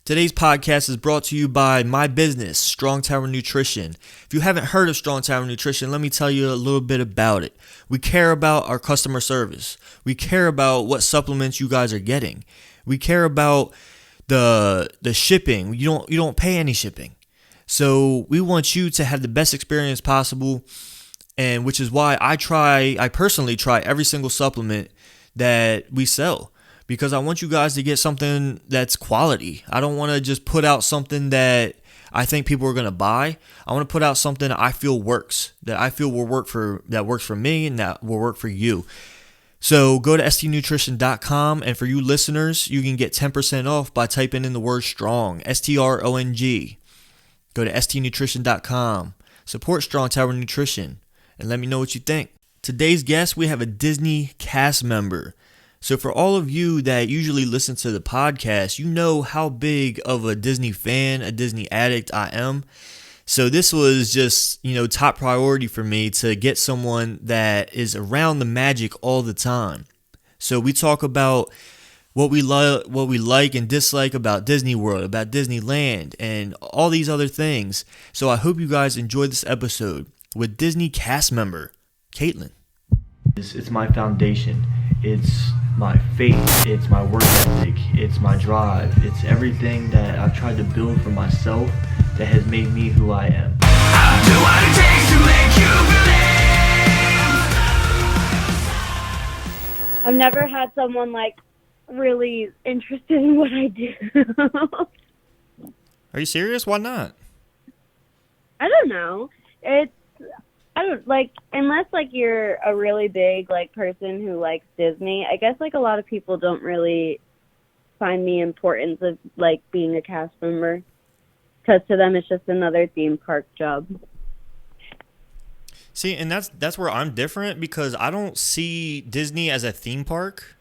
Today's podcast is brought to you by my business, Strong Tower Nutrition. If you haven't heard of Strong Tower Nutrition, let me tell you a little bit about it. We care about our customer service. We care about what supplements you guys are getting. We care about the shipping. You don't pay any shipping. So we want you to have the best experience possible, and which is why I personally try every single supplement that we sell. Because I want you guys to get something that's quality. I don't want to just put out something that I think people are going to buy. I want to put out something that I feel works, that I feel will work for, that works for me and that will work for you. So go to stnutrition.com, and for you listeners, you can get 10% off by typing in the word strong, STRONG. Go to stnutrition.com, support Strong Tower Nutrition, and let me know what you think. Today's guest, we have a Disney cast member. So for all of you that usually listen to the podcast, you know how big of a Disney fan, a Disney addict I am. So this was just, top priority for me to get someone that is around the magic all the time. So we talk about what we like and dislike about Disney World, about Disneyland, and all these other things. So I hope you guys enjoyed this episode with Disney cast member Caitlyn. It's my foundation. It's my faith, it's my work ethic, it's my drive, it's everything that I've tried to build for myself that has made me who I am. I'll do what it takes to make you believe. I've never had someone really interested in what I do. Are you serious? Why not? I don't know. Unless you're a really big person who likes Disney, I guess a lot of people don't really find the importance of being a cast member, because to them it's just another theme park job. See, and that's where I'm different, because I don't see Disney as a theme park.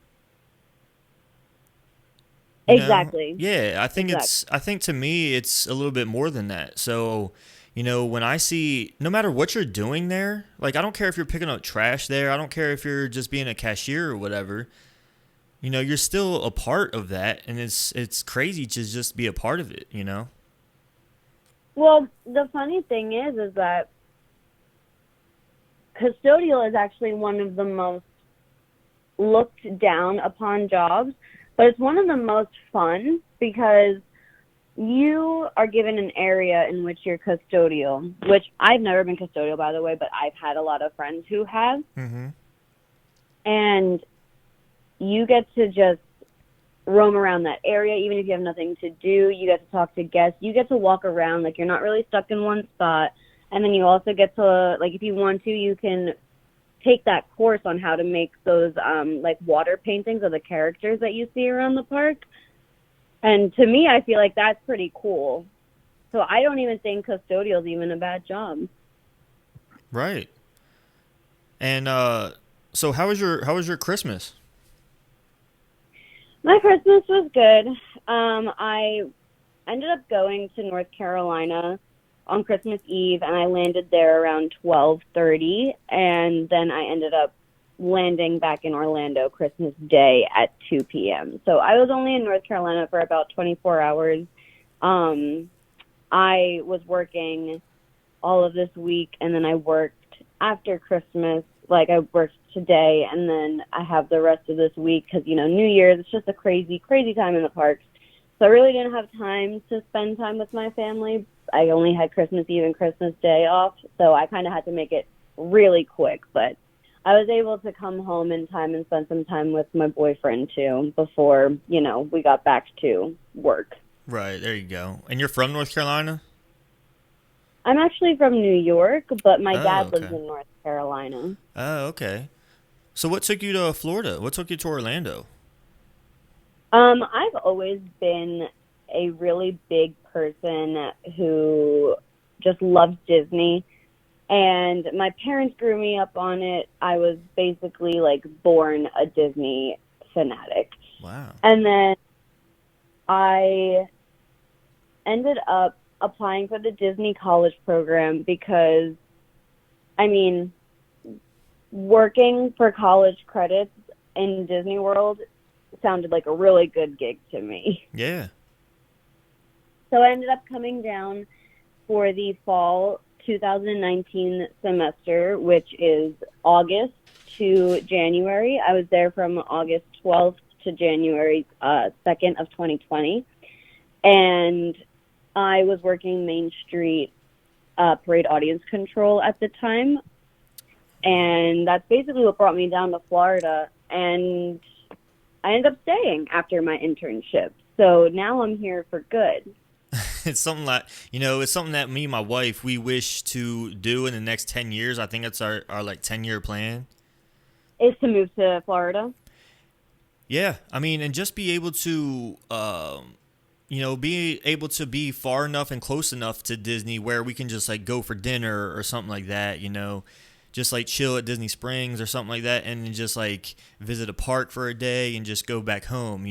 Exactly. Yeah, I think to me it's a little bit more than that. So when I see, no matter what you're doing there, I don't care if you're picking up trash there, I don't care if you're just being a cashier or whatever, you're still a part of that, and it's crazy to just be a part of it, Well, the funny thing is that custodial is actually one of the most looked down upon jobs, but it's one of the most fun, because you are given an area in which you're custodial, which I've never been custodial, by the way, but I've had a lot of friends who have. Mm-hmm. And you get to just roam around that area, even if you have nothing to do. You get to talk to guests. You get to walk around. You're not really stuck in one spot. And then you also get to, if you want to, you can take that course on how to make those, water paintings of the characters that you see around the park. And to me, I feel like that's pretty cool. So I don't even think custodial is even a bad job. Right. And so how was your Christmas? My Christmas was good. I ended up going to North Carolina on Christmas Eve, and I landed there around 12:30, and then I ended up landing back in Orlando Christmas Day at 2 p.m. So I was only in North Carolina for about 24 hours. I was working all of this week, and then I worked after Christmas. I worked today, and then I have the rest of this week because, New Year's, it's just a crazy, crazy time in the parks. So I really didn't have time to spend time with my family. I only had Christmas Eve and Christmas Day off, so I kind of had to make it really quick, but I was able to come home in time and spend some time with my boyfriend, too, before, we got back to work. Right, there you go. And you're from North Carolina? I'm actually from New York, but my dad lives in North Carolina. Oh, okay. So what took you to Florida? What took you to Orlando? I've always been a really big person who just loves Disney. And my parents grew me up on it. I was basically born a Disney fanatic. Wow. And then I ended up applying for the Disney college program because, working for college credits in Disney World sounded like a really good gig to me. Yeah. So I ended up coming down for the fall 2019 semester, which is August to January. I was there from August 12th to January 2nd of 2020. And I was working Main Street parade audience control at the time. And that's basically what brought me down to Florida. And I ended up staying after my internship. So now I'm here for good. It's something like, it's something that me and my wife, we wish to do in the next 10 years. I think that's our like 10-year plan. Is to move to Florida. Yeah. I mean, and just be able to, be able to be far enough and close enough to Disney where we can just like go for dinner or something like that, just like chill at Disney Springs or something like that, and then just like visit a park for a day and just go back home,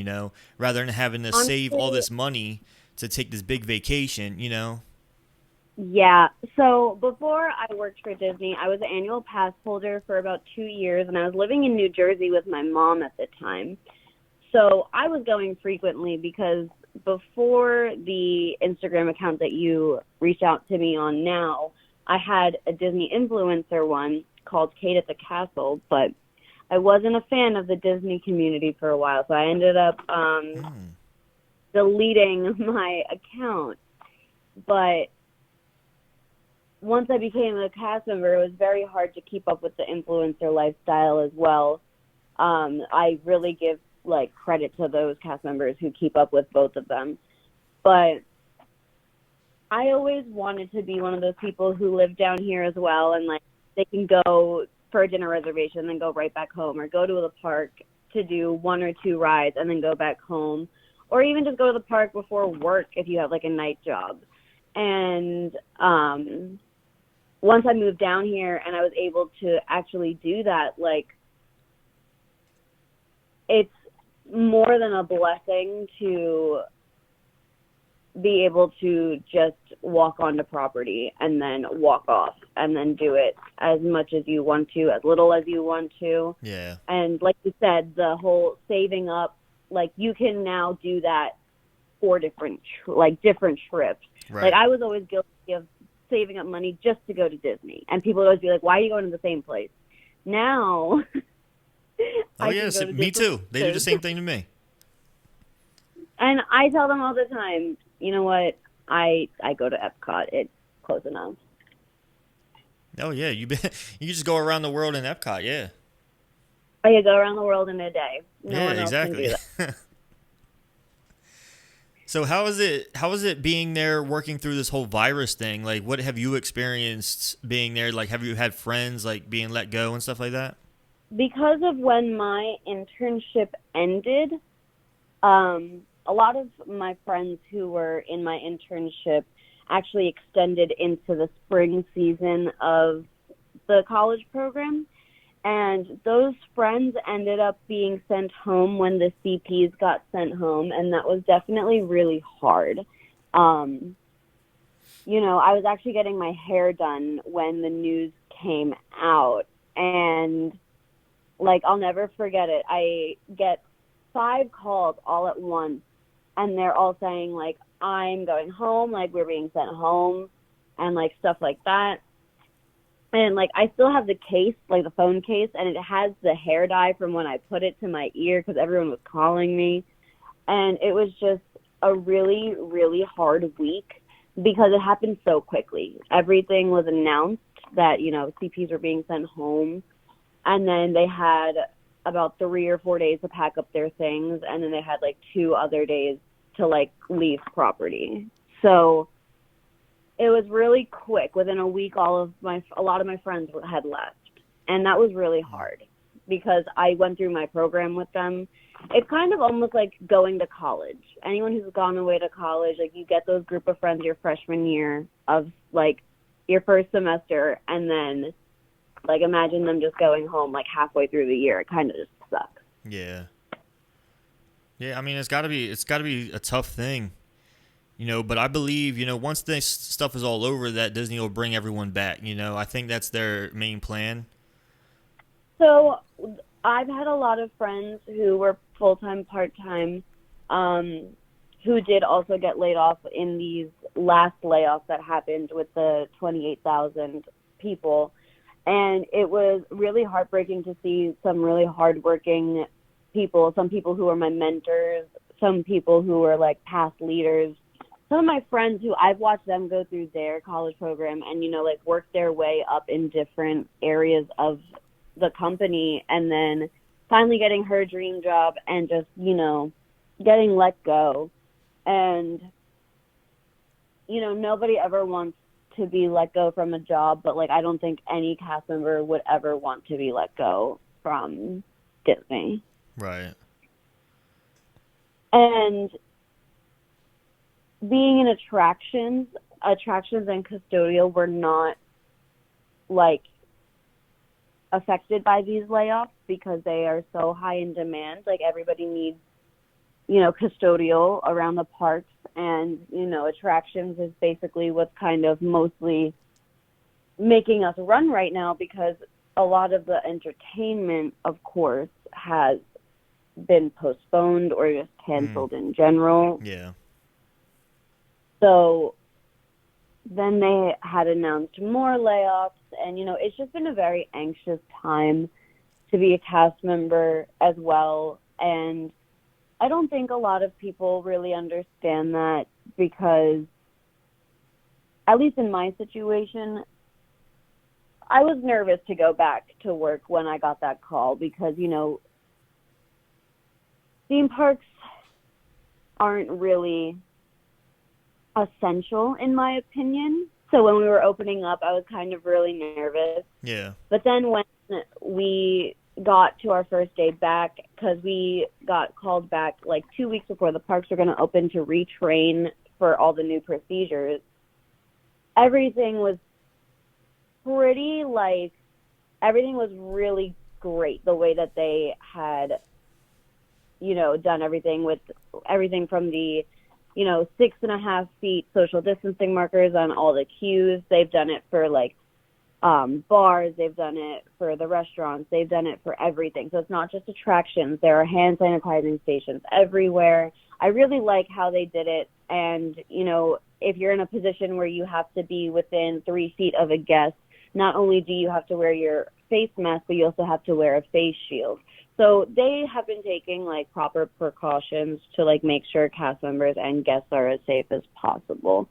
rather than having to save all this money to take this big vacation. Yeah. So before I worked for Disney, I was an annual pass holder for about 2 years, and I was living in New Jersey with my mom at the time. So I was going frequently because before the Instagram account that you reached out to me on now, I had a Disney influencer one called Kate at the Castle, but I wasn't a fan of the Disney community for a while, so I ended up deleting my account. But once I became a cast member, it was very hard to keep up with the influencer lifestyle as well. I really give credit to those cast members who keep up with both of them. But I always wanted to be one of those people who live down here as well, and they can go for a dinner reservation, then go right back home, or go to the park to do 1 or 2 rides and then go back home, or even just go to the park before work if you have a night job. And once I moved down here and I was able to actually do that, it's more than a blessing to be able to just walk onto property and then walk off and then do it as much as you want to, as little as you want to. Yeah. And like you said, the whole saving up, you can now do that for different trips. Right. I was always guilty of saving up money just to go to Disney. And people would always be like, why are you going to the same place? Now, oh, yes, me too. They do the same thing to me. And I tell them all the time, you know what? I go to Epcot. It's close enough. Oh, yeah. You just go around the world in Epcot, yeah. I could go around the world in a day. No yeah, one else exactly. can do that. So how is it being there working through this whole virus thing? What have you experienced being there? Have you had friends being let go and stuff like that? Because of when my internship ended, a lot of my friends who were in my internship actually extended into the spring season of the college program. And those friends ended up being sent home when the CPs got sent home, and that was definitely really hard. I was actually getting my hair done when the news came out, and I'll never forget it. I get 5 calls all at once, and they're all saying I'm going home, we're being sent home, and stuff like that. And I still have the case, the phone case, and it has the hair dye from when I put it to my ear because everyone was calling me. And it was just a really, really hard week because it happened so quickly. Everything was announced that, CPs were being sent home. And then they had about 3 or 4 days to pack up their things. And then they had 2 other days to leave property. So it was really quick. Within a week, a lot of my friends had left. And that was really hard because I went through my program with them. It's kind of almost like going to college. Anyone who's gone away to college, you get those group of friends your freshman year of your first semester, and then imagine them just going home halfway through the year. It kind of just sucks. Yeah. Yeah, I mean it's gotta be a tough thing. But I believe, once this stuff is all over, that Disney will bring everyone back. I think that's their main plan. So I've had a lot of friends who were full-time, part-time, who did also get laid off in these last layoffs that happened with the 28,000 people. And it was really heartbreaking to see some really hardworking people, some people who were my mentors, some people who were like past leaders, some of my friends who I've watched them go through their college program and, like work their way up in different areas of the company, and then finally getting her dream job and just, getting let go. And, nobody ever wants to be let go from a job, but like I don't think any cast member would ever want to be let go from Disney. Right. And being in attractions and custodial were not like affected by these layoffs because they are so high in demand. Like everybody needs, custodial around the parks, and, attractions is basically what's kind of mostly making us run right now, because a lot of the entertainment, of course, has been postponed or just canceled in general. Yeah. So then they had announced more layoffs, and, it's just been a very anxious time to be a cast member as well. And I don't think a lot of people really understand that, because at least in my situation, I was nervous to go back to work when I got that call, because, theme parks aren't really essential in my opinion. So when we were opening up, I was kind of really nervous. Yeah. But then when we got to our first day back, because we got called back like 2 weeks before the parks were going to open to retrain for all the new procedures, everything was everything was really great the way that they had, done everything, with everything from the 6.5 feet social distancing markers on all the queues. They've done it for bars, they've done it for the restaurants, they've done it for everything. So it's not just attractions. There are hand sanitizing stations everywhere. I really like how they did it. And, if you're in a position where you have to be within 3 feet of a guest, not only do you have to wear your face mask, but you also have to wear a face shield. So they have been taking proper precautions to make sure cast members and guests are as safe as possible.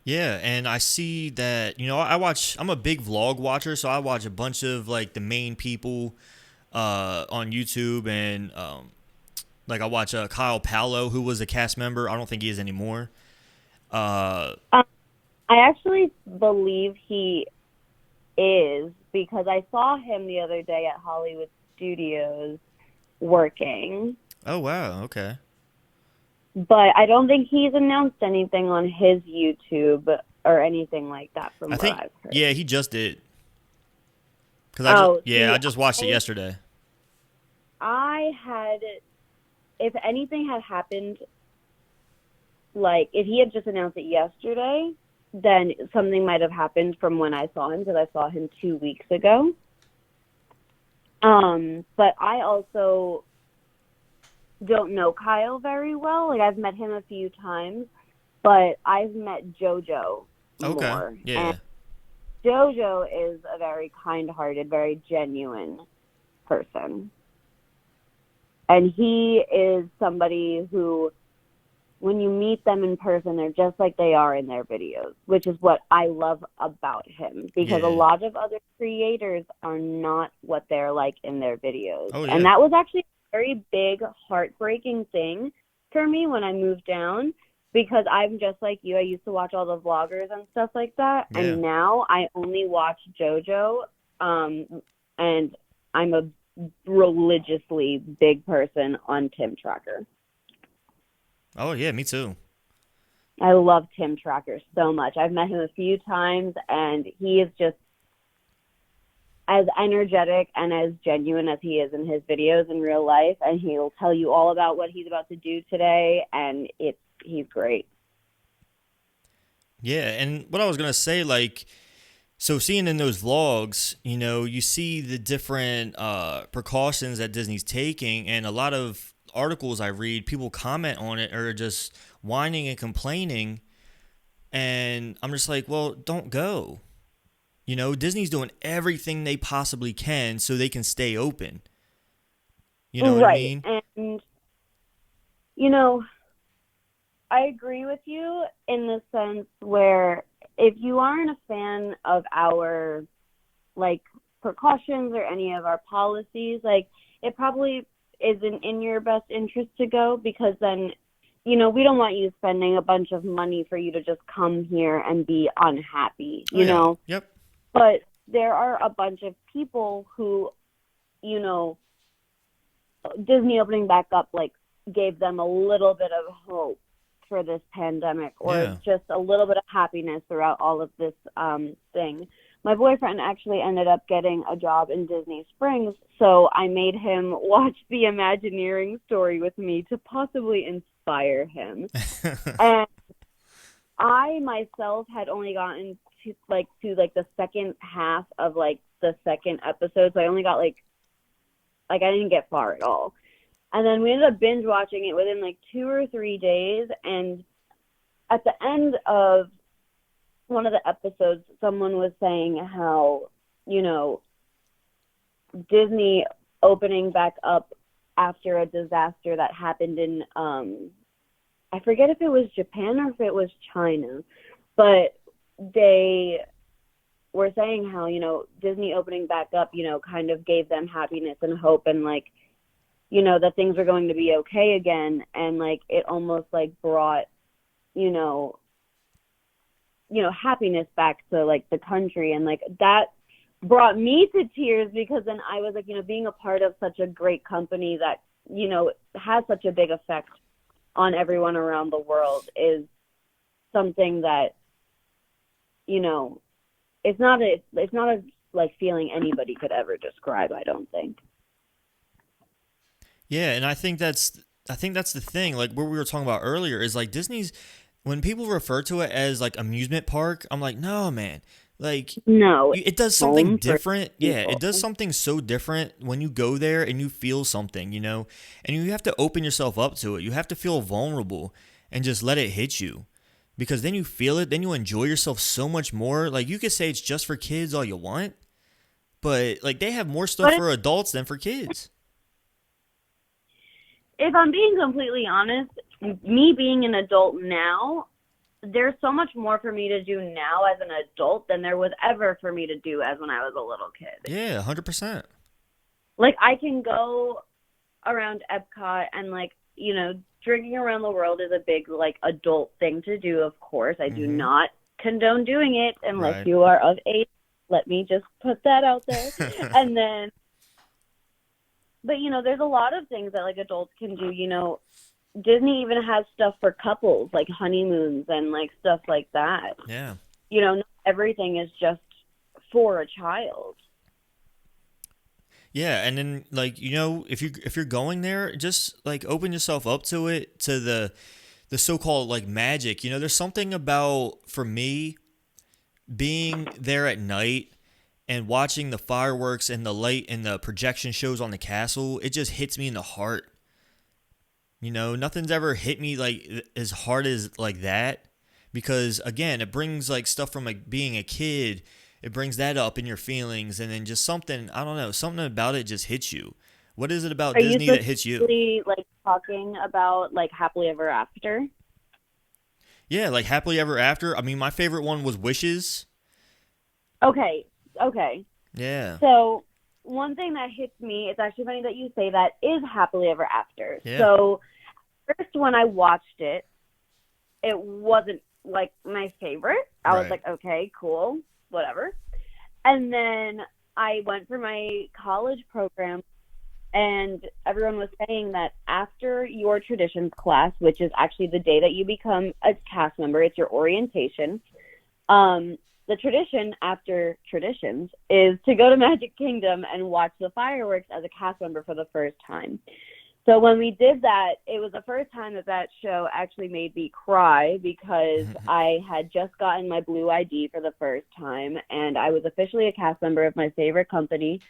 Yeah, and I see that, I'm a big vlog watcher, so I watch a bunch of the main people on YouTube, and I watch Kyle Paulo, who was a cast member. I don't think he is anymore. I actually believe he is, because I saw him the other day at Hollywood Studios working. Oh, wow. Okay. But I don't think he's announced anything on his YouTube or anything like that from what I've heard. Yeah, he just did. I just watched it yesterday. If anything had happened, if he had just announced it yesterday, then something might have happened from when I saw him, because I saw him 2 weeks ago. But I also don't know Kyle very well. I've met him a few times, but I've met JoJo more. Yeah. And JoJo is a very kind-hearted, very genuine person. And he is somebody who, when you meet them in person, they're just like they are in their videos, which is what I love about him, because a lot of other creators are not what they're like in their videos. Oh, yeah. And that was actually a very big, heartbreaking thing for me when I moved down, because I'm just like you. I used to watch all the vloggers and stuff like that, and now I only watch JoJo, and I'm a religiously big person on Tim Tracker. Oh, yeah, me too. I love Tim Tracker so much. I've met him a few times, and he is just as energetic and as genuine as he is in his videos in real life, and he'll tell you all about what he's about to do today, and he's great. Yeah, and what I was going to say, so seeing in those vlogs, you see the different precautions that Disney's taking, and a lot of articles I read, people comment on it or just whining and complaining, and I'm just like, well, don't go. You know, Disney's doing everything they possibly can so they can stay open. You know what I Right. mean? And, you know, I agree with you in the sense where if you aren't a fan of our, like, precautions or any of our policies, like, it probably isn't in your best interest to go, because then, we don't want you spending a bunch of money for you to just come here and be unhappy, Oh yeah. Yep. But there are a bunch of people who, you know, Disney opening back up, like, gave them a little bit of hope for this pandemic, or Yeah. just a little bit of happiness throughout all of this thing. My boyfriend actually ended up getting a job in Disney Springs, so I made him watch the Imagineering story with me to possibly inspire him. And I myself had only gotten to the second half of like the second episode, so I only got like I didn't get far at all. And then we ended up binge watching it within like 2 or 3 days, and at the end of one of the episodes, someone was saying how, Disney opening back up after a disaster that happened in, I forget if it was Japan or if it was China, but they were saying how, Disney opening back up, kind of gave them happiness and hope, and like, that things are going to be okay again. And like, it almost like brought, happiness back to like the country. And like, that brought me to tears, because then I was like, being a part of such a great company that, has such a big effect on everyone around the world is something that, it's not a like feeling anybody could ever describe, I don't think. Yeah, and I think that's the thing. Like what we were talking about earlier is like Disney's, when people refer to it as like amusement park, I'm like, no, man. Like No, it's it does something home for different. Yeah, it people. does something so different when you go there and you feel something, and you have to open yourself up to it. You have to feel vulnerable and just let it hit you. Because then you feel it, then you enjoy yourself so much more. Like you could say it's just for kids all you want, but like they have more stuff But for adults than for kids. if I'm being completely honest, me being an adult now, there's so much more for me to do now as an adult than there was ever for me to do as when I was a little kid. Yeah, 100%. Like, I can go around Epcot and, like, drinking around the world is a big, like, adult thing to do, of course. I do Mhm. not condone doing it unless Right. you are of age. Let me just put that out there. And then, but, there's a lot of things that, like, adults can do. Disney even has stuff for couples, like honeymoons and, like, stuff like that. Yeah. Not everything is just for a child. Yeah, and then like, if you're going there, just like open yourself up to it, to the so-called like magic. There's something about, for me, being there at night and watching the fireworks and the light and the projection shows on the castle. It just hits me in the heart. Nothing's ever hit me like as hard as like that, because again, it brings like stuff from like being a kid. It brings that up in your feelings, and then just something, I don't know, something about it just hits you. What is it about Are you Disney that hits you? specifically, like, talking about, like, Happily Ever After? Yeah, like Happily Ever After. I mean, my favorite one was Wishes. Okay, okay. Yeah. So one thing that hits me, it's actually funny that you say that, is Happily Ever After. Yeah. So first, when I watched it, it wasn't, like, my favorite. I was Right. like, okay, cool, whatever. And then I went for my college program, and everyone was saying that after your traditions class, which is actually the day that you become a cast member, it's your orientation. The tradition after traditions is to go to Magic Kingdom and watch the fireworks as a cast member for the first time. So when we did that, it was the first time that show actually made me cry, because I had just gotten my Blue ID for the first time, and I was officially a cast member of my favorite company.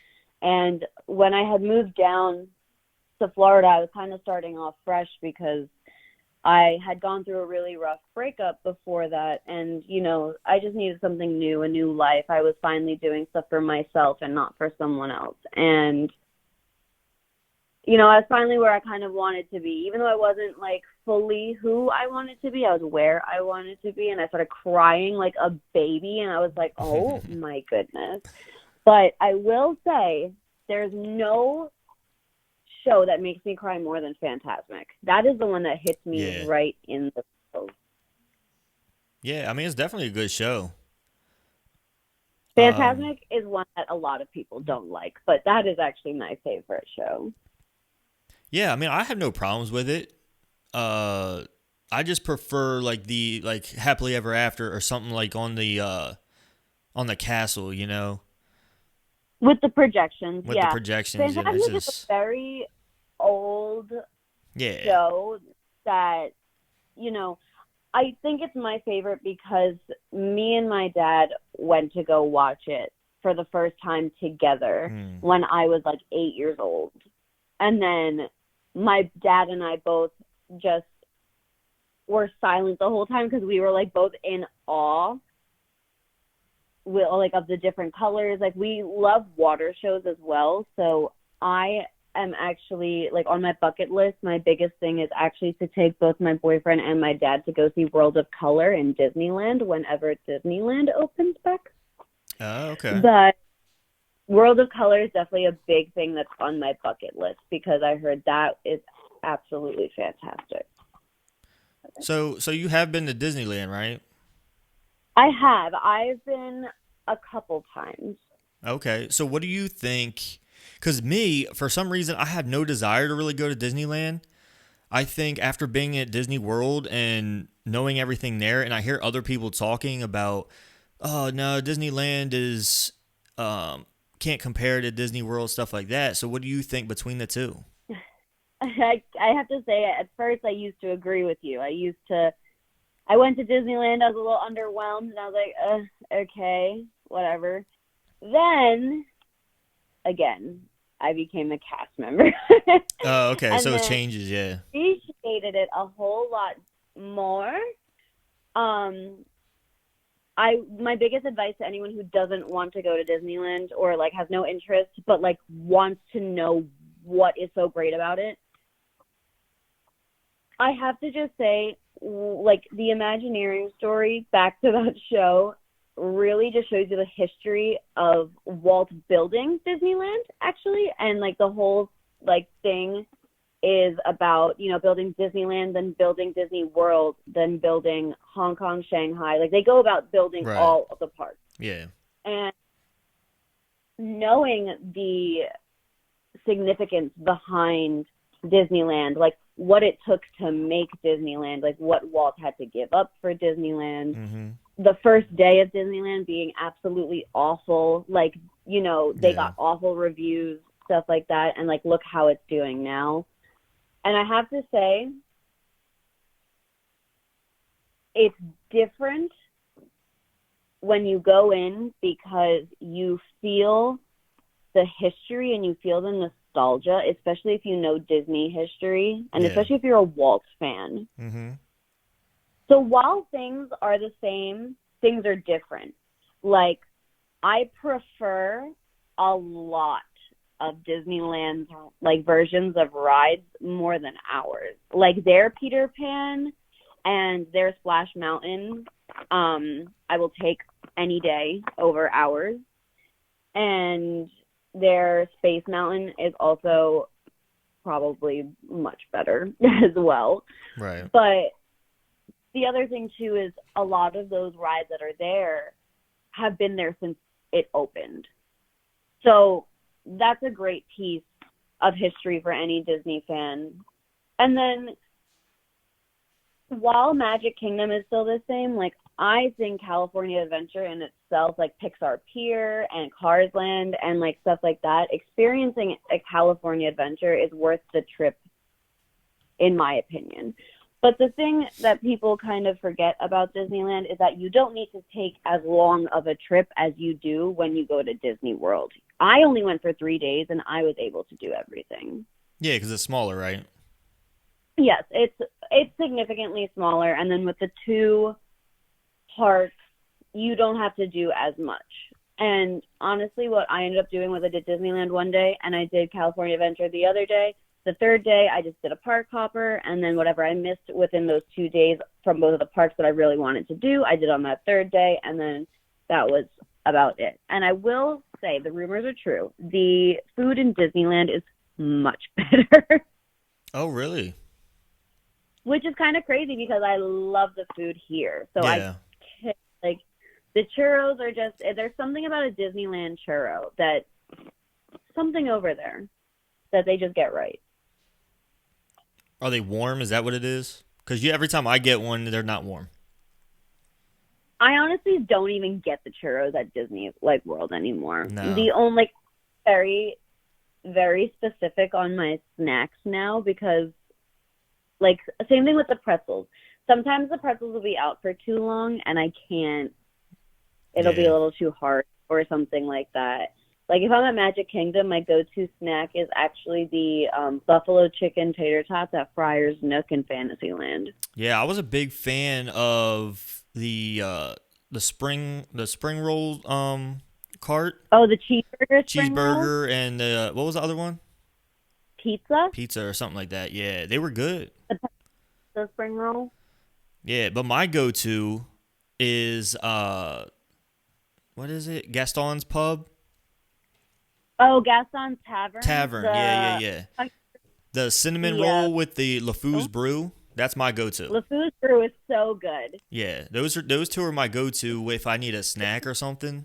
And when I had moved down to Florida, I was kind of starting off fresh because I had gone through a really rough breakup before that. And, you know, I just needed something new, a new life. I was finally doing stuff for myself and not for someone else. And, you know, I was finally where I kind of wanted to be. Even though I wasn't, like, fully who I wanted to be, I was where I wanted to be. And I started crying like a baby. And I was like, oh, my goodness. But I will say there's no show that makes me cry more than Fantasmic. That is the one that hits me right in the feels. Yeah, I mean, it's definitely a good show. Fantasmic is one that a lot of people don't like, but that is actually my favorite show. Yeah, I mean, I have no problems with it. I just prefer like the Happily Ever After or something like on the castle, you know. With the projections, With the projections, yeah, it's Fantasmic is just a very old show that, you know, I think it's my favorite because me and my dad went to go watch it for the first time together when I was like 8 years old. And then my dad and I both just were silent the whole time because we were like both in awe with, like, of the different colors. Like, we love water shows as well. So I am actually, like, on my bucket list, my biggest thing is actually to take both my boyfriend and my dad to go see World of Color in Disneyland whenever Disneyland opens back. Oh, okay. But World of Color is definitely a big thing that's on my bucket list because I heard that is absolutely fantastic. So you have been to Disneyland, right? I have. I've been a couple times. Okay. So what do you think? Because me, for some reason, I have no desire to really go to Disneyland. I think after being at Disney World and knowing everything there, and I hear other people talking about, oh, no, Disneyland is can't compare to Disney World, stuff like that. So what do you think between the two? I have to say, at first I used to agree with you. I went to Disneyland, I was a little underwhelmed, and I was like, okay, whatever. Then, again, I became a cast member. Oh, okay. And So it then changes, yeah. appreciated it a whole lot more. My biggest advice to anyone who doesn't want to go to Disneyland or, like, has no interest but, like, wants to know what is so great about it, I have to just say, like, the Imagineering story, back to that show, really just shows you the history of Walt building Disneyland, actually. And, like, the whole, like, thing is about, you know, building Disneyland, then building Disney World, then building Hong Kong, Shanghai. Like, they go about building all of the parks. Yeah. And knowing the significance behind Disneyland, like, what it took to make Disneyland, like what Walt had to give up for Disneyland. Mm-hmm. The first day of Disneyland being absolutely awful, like, you know, they got awful reviews, stuff like that, and, like, look how it's doing now. And I have to say, it's different when you go in because you feel the history and you feel the nostalgia, especially if you know Disney history, and especially if you're a Waltz fan. Mm-hmm. So while things are the same, things are different. Like, I prefer a lot of Disneyland's, like, versions of rides more than ours. Like, their Peter Pan and their Splash Mountain, I will take any day over ours. And their Space Mountain is also probably much better as well. Right. But the other thing, too, is a lot of those rides that are there have been there since it opened. So that's a great piece of history for any Disney fan. And then while Magic Kingdom is still the same, like, I think California Adventure in itself, like Pixar Pier and Cars Land and, like, stuff like that, experiencing a California Adventure is worth the trip, in my opinion. But the thing that people kind of forget about Disneyland is that you don't need to take as long of a trip as you do when you go to Disney World. I only went for 3 days, and I was able to do everything. Yeah, because it's smaller, right? Yes, it's significantly smaller, and then with the two parks, you don't have to do as much. And honestly, what I ended up doing was I did Disneyland one day, and I did California Adventure the other day. The third day, I just did a park hopper, and then whatever I missed within those 2 days from both of the parks that I really wanted to do, I did on that third day, and then that was about it. And I will say, the rumors are true. The food in Disneyland is much better. Oh, really? Which is kind of crazy because I love the food here. So Yeah. like the churros are just, there's something about a Disneyland churro that something over there that they just get right. Are they warm? Is that what it is? Because every time I get one, they're not warm. I honestly don't even get the churros at Disney like World anymore. No. The only like very, very specific on my snacks now because like same thing with the pretzels. Sometimes the pretzels will be out for too long and I can't. It'll be a little too hard or something like that. Like if I'm at Magic Kingdom, my go-to snack is actually the buffalo chicken tater tots at Friar's Nook in Fantasyland. Yeah, I was a big fan of the spring roll cart, Oh, the cheeseburger spring roll? cheeseburger, and what was the other one? Pizza? Pizza or something like that. Yeah, they were good. The spring roll? Yeah, but my go-to is what is it? Gaston's Pub? Oh, Gaston's Tavern? Tavern. Yeah. The cinnamon roll with the LeFou's brew. That's my go-to. LeFou's brew is so good. Yeah, those two are my go-to if I need a snack or something.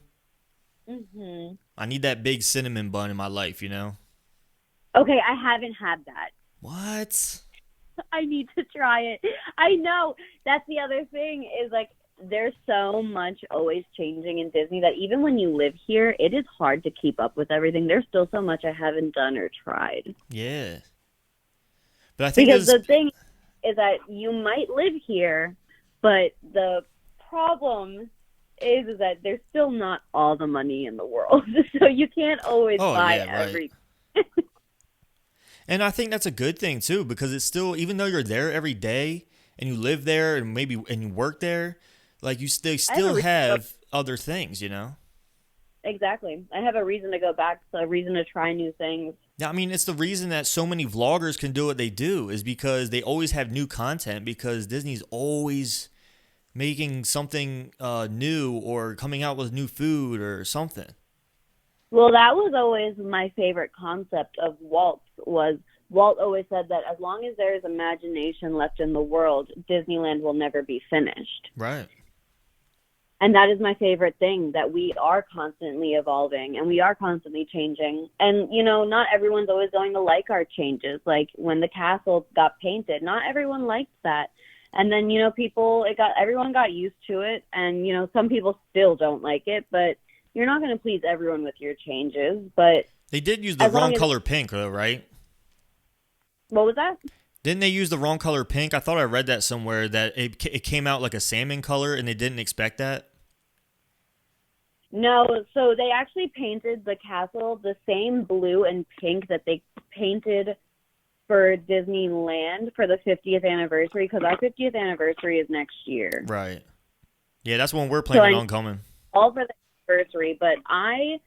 Mhm. I need that big cinnamon bun in my life, you know? Okay, I haven't had that. What? I need to try it. I know. That's the other thing is like there's so much always changing in Disney that even when you live here, it is hard to keep up with everything. There's still so much I haven't done or tried. Yeah. But I think because the thing is that you might live here, but the problem is that there's still not all the money in the world. So you can't always buy everything. And I think that's a good thing too, because it's still, even though you're there every day and you live there and and you work there, like they still have other things, you know? Exactly. I have a reason to go back, so a reason to try new things. Yeah, I mean, it's the reason that so many vloggers can do what they do is because they always have new content because Disney's always making something new or coming out with new food or something. Well, that was always my favorite concept of Walt always said that as long as there is imagination left in the world, Disneyland will never be finished. Right. And that is my favorite thing, that we are constantly evolving and we are constantly changing. And, you know, not everyone's always going to like our changes. Like when the castle got painted, not everyone liked that. And then, you know, everyone got used to it. And, you know, some people still don't like it, but you're not going to please everyone with your changes. But they did use the wrong color pink, though, right? What was that? Didn't they use the wrong color pink? I thought I read that somewhere that it came out like a salmon color and they didn't expect that. No, so they actually painted the castle the same blue and pink that they painted for Disneyland for the 50th anniversary, because our 50th anniversary is next year. Right. Yeah, that's when we're planning on coming. All for the anniversary, but I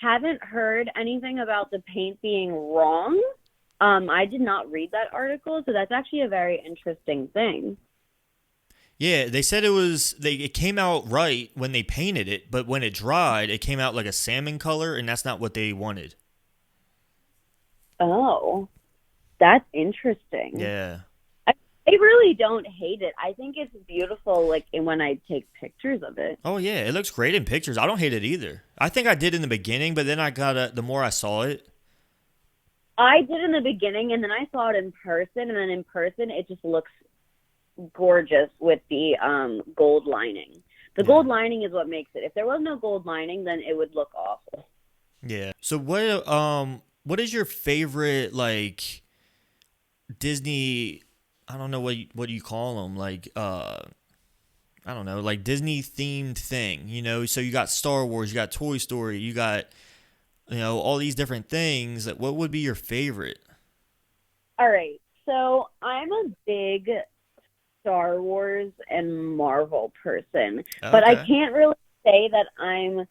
haven't heard anything about the paint being wrong. I did not read that article, so that's actually a very interesting thing. Yeah, they said it came out right when they painted it, but when it dried, it came out like a salmon color, and that's not what they wanted. Oh, that's interesting. Yeah. I really don't hate it. I think it's beautiful, like when I take pictures of it. Oh yeah, it looks great in pictures. I don't hate it either. I think I did in the beginning, but then the more I saw it. I did in the beginning, and then I saw it in person, and then in person, it just looks gorgeous with the gold lining. The gold lining is what makes it. If there was no gold lining, then it would look awful. Yeah. So what is your favorite like Disney? I don't know what you call them, like I don't know, like Disney themed thing. You know, so you got Star Wars, you got Toy Story, you got all these different things. Like, what would be your favorite? All right. So I'm a big Star Wars and Marvel person, but I Okay. can't really say that I'm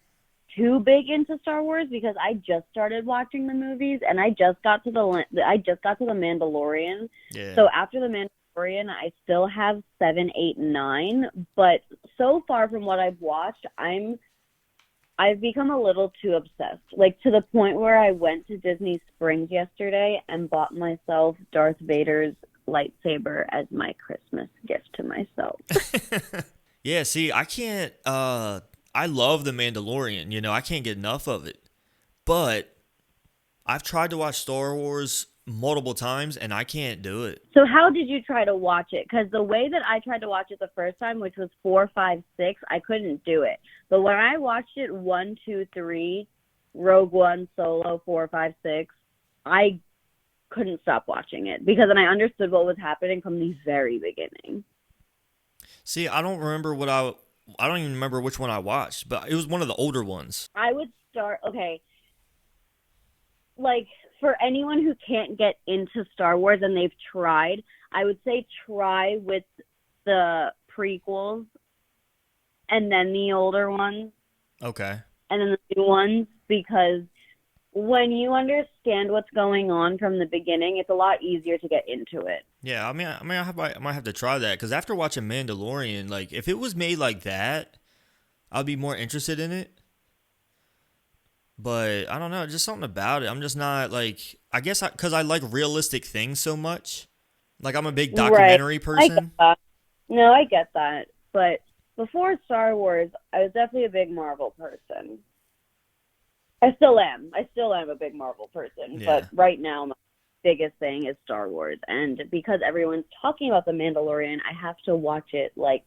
too big into Star Wars because I just started watching the movies and I just got to the Mandalorian. Yeah. So after the Mandalorian, I still have 7, 8, 9. But so far from what I've watched, I've become a little too obsessed, like to the point where I went to Disney Springs yesterday and bought myself Darth Vader's lightsaber as my Christmas gift to myself. Yeah, see, I can't I love The Mandalorian, I can't get enough of it. But I've tried to watch Star Wars multiple times and I can't do it. So how did you try to watch it? Because the way that I tried to watch it the first time, which was 4, 5, 6, I couldn't do it. But when I watched it 1, 2, 3, Rogue One, Solo, 4, 5, 6, I couldn't stop watching it because then I understood what was happening from the very beginning. See, I don't even remember which one I watched, but it was one of the older ones. I would start, okay, like for anyone who can't get into Star Wars and they've tried, I would say try with the prequels and then the older ones Okay. and then the new ones because when you understand what's going on from the beginning, it's a lot easier to get into it. Yeah, I might have to try that because after watching Mandalorian, like if it was made like that, I'd be more interested in it. But I don't know, just something about it. I'm just not like I guess because I like realistic things so much. Like I'm a big Right. documentary I get person. that. No, I get that. But before Star Wars, I was definitely a big Marvel person. I still am. I still am a big Marvel person. Yeah. But right now, my biggest thing is Star Wars. And because everyone's talking about The Mandalorian, I have to watch it like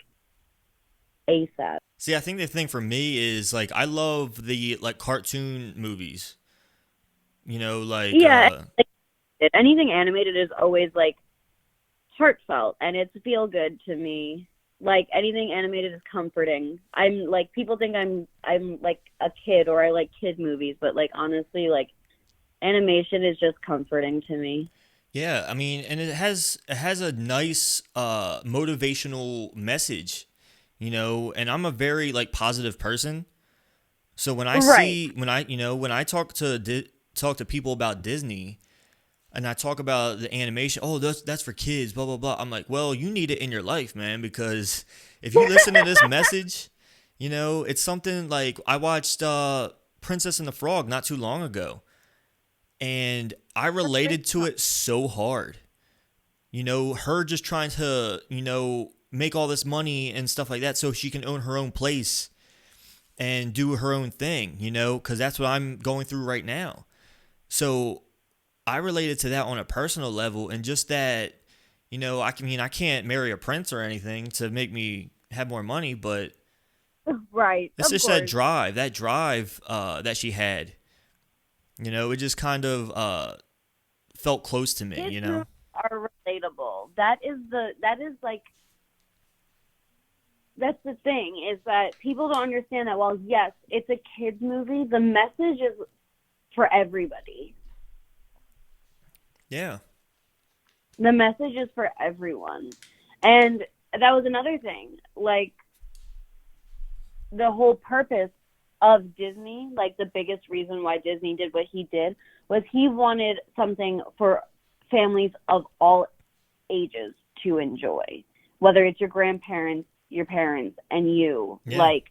ASAP. See, I think the thing for me is like I love the like cartoon movies. Like Yeah, anything animated is always like heartfelt and it's feel good to me. Like anything animated is comforting. I'm like people think I'm like a kid or I like kid movies, but like honestly, like animation is just comforting to me. yeah, I mean, and it has a nice motivational message, and I'm a very like positive person. So when I Right. see when I talk to people about Disney and I talk about the animation, oh, that's for kids, blah blah blah. I'm like, well, you need it in your life, man, because if you listen to this message, it's something like I watched Princess and the Frog not too long ago, and I related to it so hard. Her just trying to make all this money and stuff like that so she can own her own place and do her own thing, because that's what I'm going through right now. So I related to that on a personal level, and just that, I can't marry a prince or anything to make me have more money, but Right. it's Of just course. that drive that she had. It just kind of felt close to me. Kids movies are relatable. That is like that's the thing is that people don't understand that while yes, it's a kids movie, the message is for everybody. Yeah. The message is for everyone. And that was another thing. Like the whole purpose of Disney, like the biggest reason why Disney did what he did was he wanted something for families of all ages to enjoy. Whether it's your grandparents, your parents, and you. Yeah. Like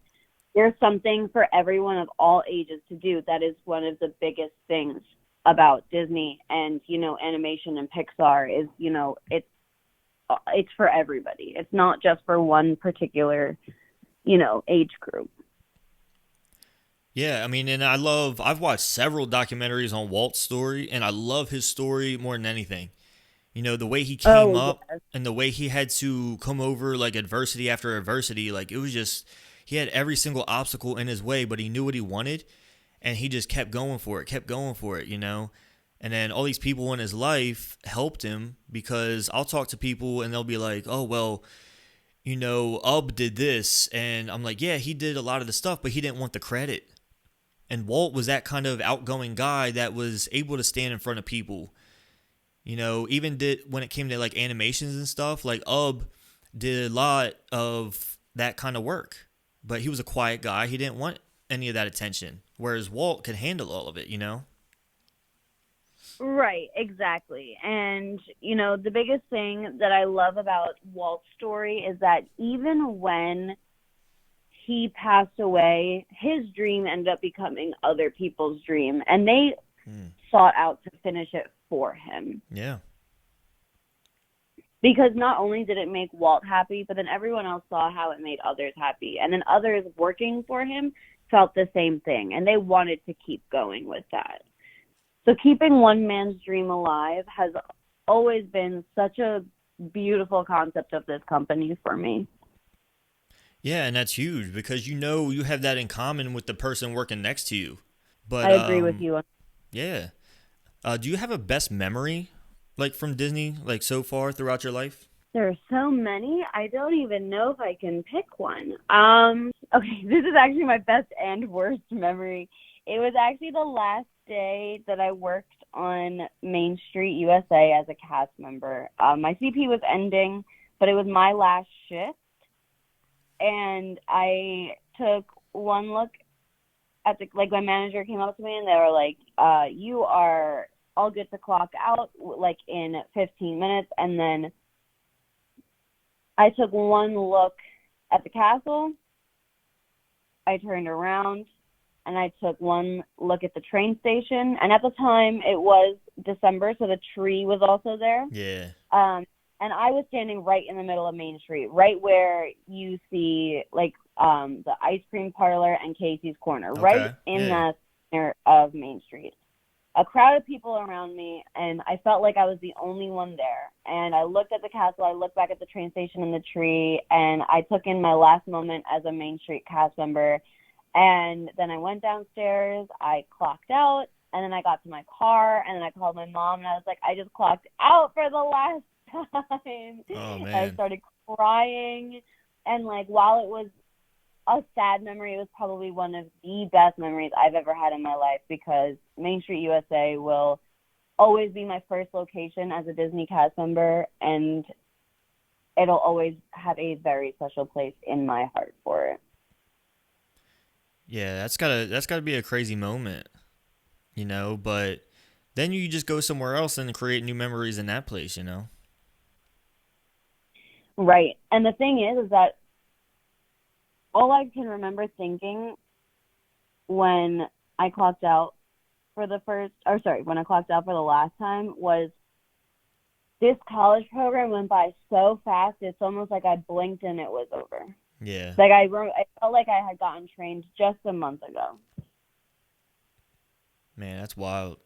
there's something for everyone of all ages to do. That is one of the biggest things about Disney and, animation and Pixar is, it's for everybody. It's not just for one particular, age group. Yeah, I mean, and I've watched several documentaries on Walt's story, and I love his story more than anything. The way he came up Yes. and the way he had to come over like adversity after adversity, like it was just, he had every single obstacle in his way, but he knew what he wanted and he just kept going for it, And then all these people in his life helped him because I'll talk to people and they'll be like, oh, well, Ub did this. And I'm like, yeah, he did a lot of the stuff, but he didn't want the credit. And Walt was that kind of outgoing guy that was able to stand in front of people You know, even did when it came to like animations and stuff, like did a lot of that kind of work. But he was a quiet guy. He didn't want any of that attention. Whereas Walt could handle all of it, you know? Right, exactly. And, the biggest thing that I love about Walt's story is that even when he passed away, his dream ended up becoming other people's dream. And they sought out to finish it for him. Yeah. Because not only did it make Walt happy, but then everyone else saw how it made others happy. And then others working for him felt the same thing. And they wanted to keep going with that. So keeping one man's dream alive has always been such a beautiful concept of this company for me. Yeah, and that's huge because you know you have that in common with the person working next to you. But I agree with you. yeah. Do you have a best memory like from Disney like so far throughout your life? There are so many. I don't even know if I can pick one. Okay, this is actually my best and worst memory. It was actually the last day that I worked on Main Street USA as a cast member. My CP was ending, but it was my last shift. And I took one look at my manager came up to me and they were like, you are all good to clock out like in 15 minutes. And then I took one look at the castle. I turned around and I took one look at the train station. And at the time it was December, so the tree was also there. Yeah. And I was standing right in the middle of Main Street, right where you see the ice cream parlor and Casey's Corner, right in that center of Main Street. A crowd of people around me, and I felt like I was the only one there. And I looked at the castle, I looked back at the train station and the tree, and I took in my last moment as a Main Street cast member. And then I went downstairs, I clocked out, and then I got to my car, and then I called my mom, and I was like, I just clocked out for the last time. Oh, man. I started crying, and while it was a sad memory, it was probably one of the best memories I've ever had in my life, because Main Street USA will always be my first location as a Disney cast member, and it'll always have a very special place in my heart for it. Yeah, that's gotta be a crazy moment, you know, but then you just go somewhere else and create new memories in that place, you know? Right. And the thing is that all I can remember thinking when I clocked out when I clocked out for the last time was, this college program went by so fast, it's almost like I blinked and it was over. Yeah. I felt like I had gotten trained just a month ago. Man, that's wild.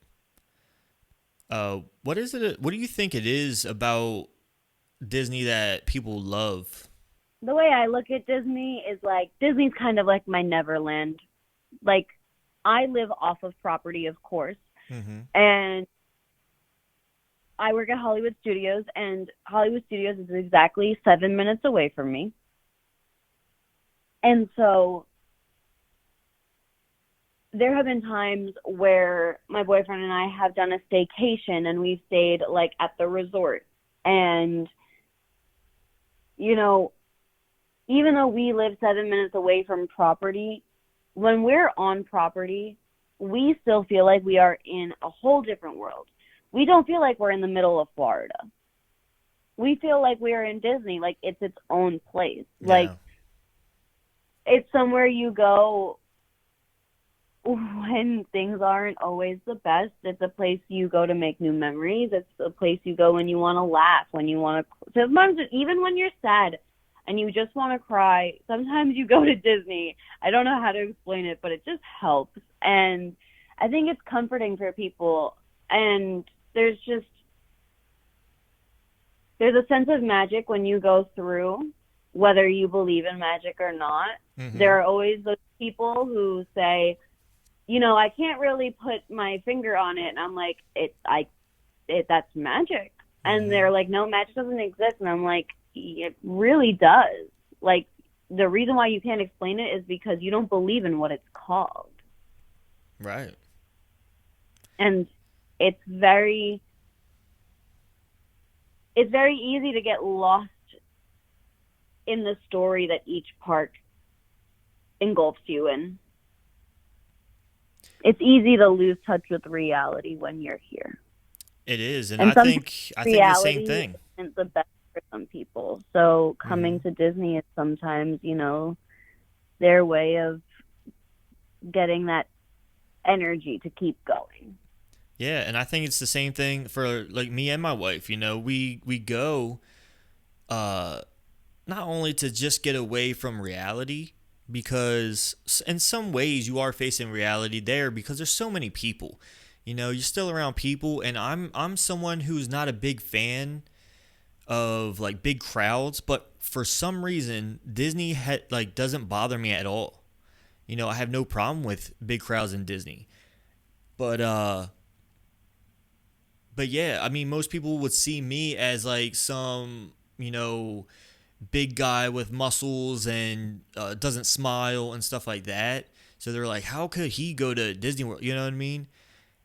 What do you think it is about Disney that people love? The way I look at Disney is Disney's kind of like my Neverland. I live off of property, of course, and I work at Hollywood Studios, and Hollywood Studios is exactly 7 minutes away from me. And so there have been times where my boyfriend and I have done a staycation, and we've stayed at the resort. And, even though we live 7 minutes away from property, when we're on property, we still feel like we are in a whole different world. We don't feel like we're in the middle of Florida. We feel like we are in Disney, it's its own place. Yeah. It's somewhere you go when things aren't always the best. It's a place you go to make new memories. It's a place you go when you want to laugh, when you want to... Sometimes, even when you're sad and you just want to cry, sometimes you go to Disney. I don't know how to explain it, but it just helps. And I think it's comforting for people. And there's a sense of magic when you go through, whether you believe in magic or not. There are always those people who say, I can't really put my finger on it. And I'm like, that's magic. And they're like, no, magic doesn't exist. And I'm like, it really does. The reason why you can't explain it is because you don't believe in what it's called. Right. And it's very it's very easy to get lost in the story that each park engulfs you in. It's easy to lose touch with reality when you're here. It is, and And I sometimes think I think the same reality thing. isn't the best for some people. So coming Hmm. to Disney is sometimes, their way of getting that energy to keep going. Yeah, and I think it's the same thing for like me and my wife. We go uh not only to just get away from reality, because in some ways you are facing reality there because there's so many people. You're still around people, and I'm someone who's not a big fan of like big crowds, but for some reason Disney like doesn't bother me at all. I have no problem with big crowds in Disney. But yeah, I mean, most people would see me as like some, big guy with muscles and doesn't smile and stuff like that. So they're like, how could he go to Disney World? You know what I mean?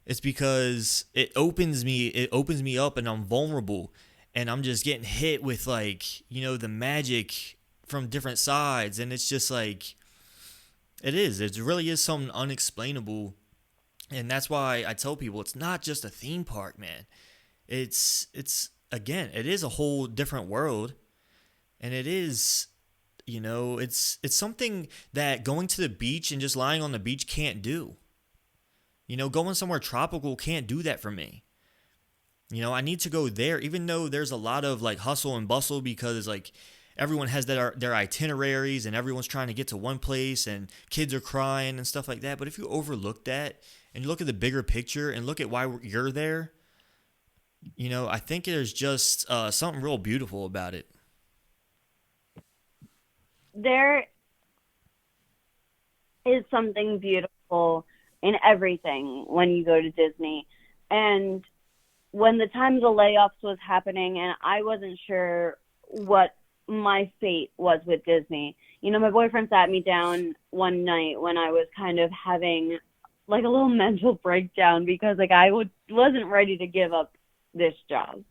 It's because it opens me up, and I'm vulnerable, and I'm just getting hit with like, the magic from different sides, and it's just like it really is something unexplainable. And that's why I tell people it's not just a theme park, man. It's again, it is a whole different world, and it is, it's something that going to the beach and just lying on the beach can't do. Going somewhere tropical can't do that for me. I need to go there, even though there's a lot of like hustle and bustle, because like everyone has their itineraries, and everyone's trying to get to one place, and kids are crying and stuff like that. But if you overlook that and you look at the bigger picture and look at why you're there, I think there's just something real beautiful about it. There is something beautiful in everything when you go to Disney. And when the time the layoffs was happening and I wasn't sure what my fate was with Disney, my boyfriend sat me down one night when I was kind of having like a little mental breakdown because like wasn't ready to give up this job.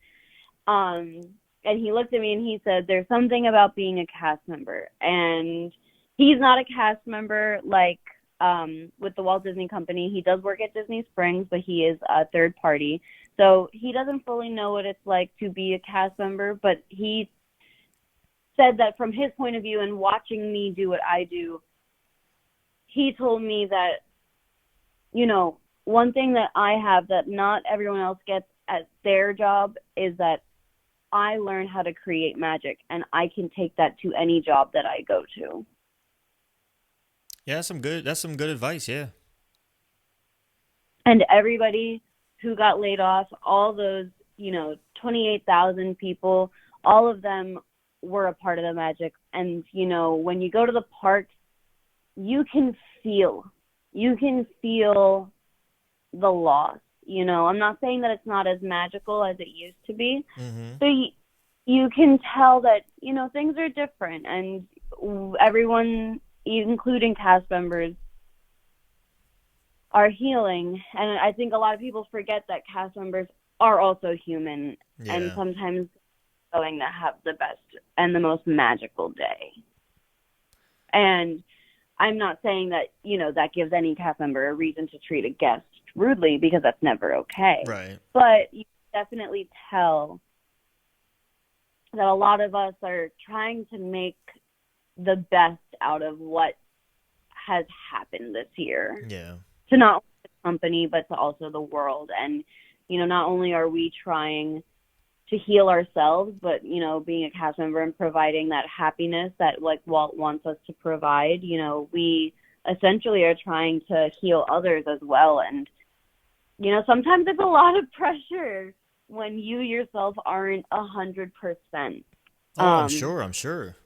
Um, and he looked at me and he said, "There's something about being a cast member." And he's not a cast member like with the Walt Disney Company. He does work at Disney Springs, but he is a third party. So he doesn't fully know what it's like to be a cast member, but he said that from his point of view and watching me do what I do, he told me that, one thing that I have that not everyone else gets at their job is that I learn how to create magic, and I can take that to any job that I go to. Yeah, that's some good advice. Yeah. And everybody who got laid off, all those, 28,000 people, all of them were a part of the magic. And, when you go to the parks, you can feel, you can feel the loss. I'm not saying that it's not as magical as it used to be. Mm-hmm. So you can tell that, things are different, and everyone, including cast members, are healing. And I think a lot of people forget that cast members are also human, and Yeah. sometimes going to have the best and the most magical day. And I'm not saying that, that gives any cast member a reason to treat a guest rudely, because that's never okay. Right. But you definitely tell that a lot of us are trying to make the best out of what has happened this year, Yeah. to not only the company but to also the world. And not only are we trying to heal ourselves, but being a cast member and providing that happiness that like Walt wants us to provide, we essentially are trying to heal others as well. And sometimes it's a lot of pressure when you yourself aren't 100%. Oh, I'm sure. I'm sure.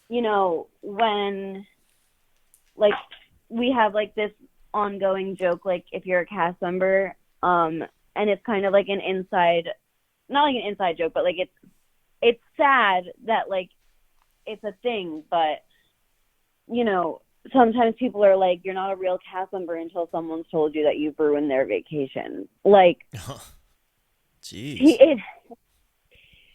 When like we have like this ongoing joke, like if you're a cast member, and it's kind of like an inside, not like an inside joke, but like it's sad that like it's a thing, but sometimes people are like, you're not a real cast member until someone's told you that you've ruined their vacation. Like Jeez. it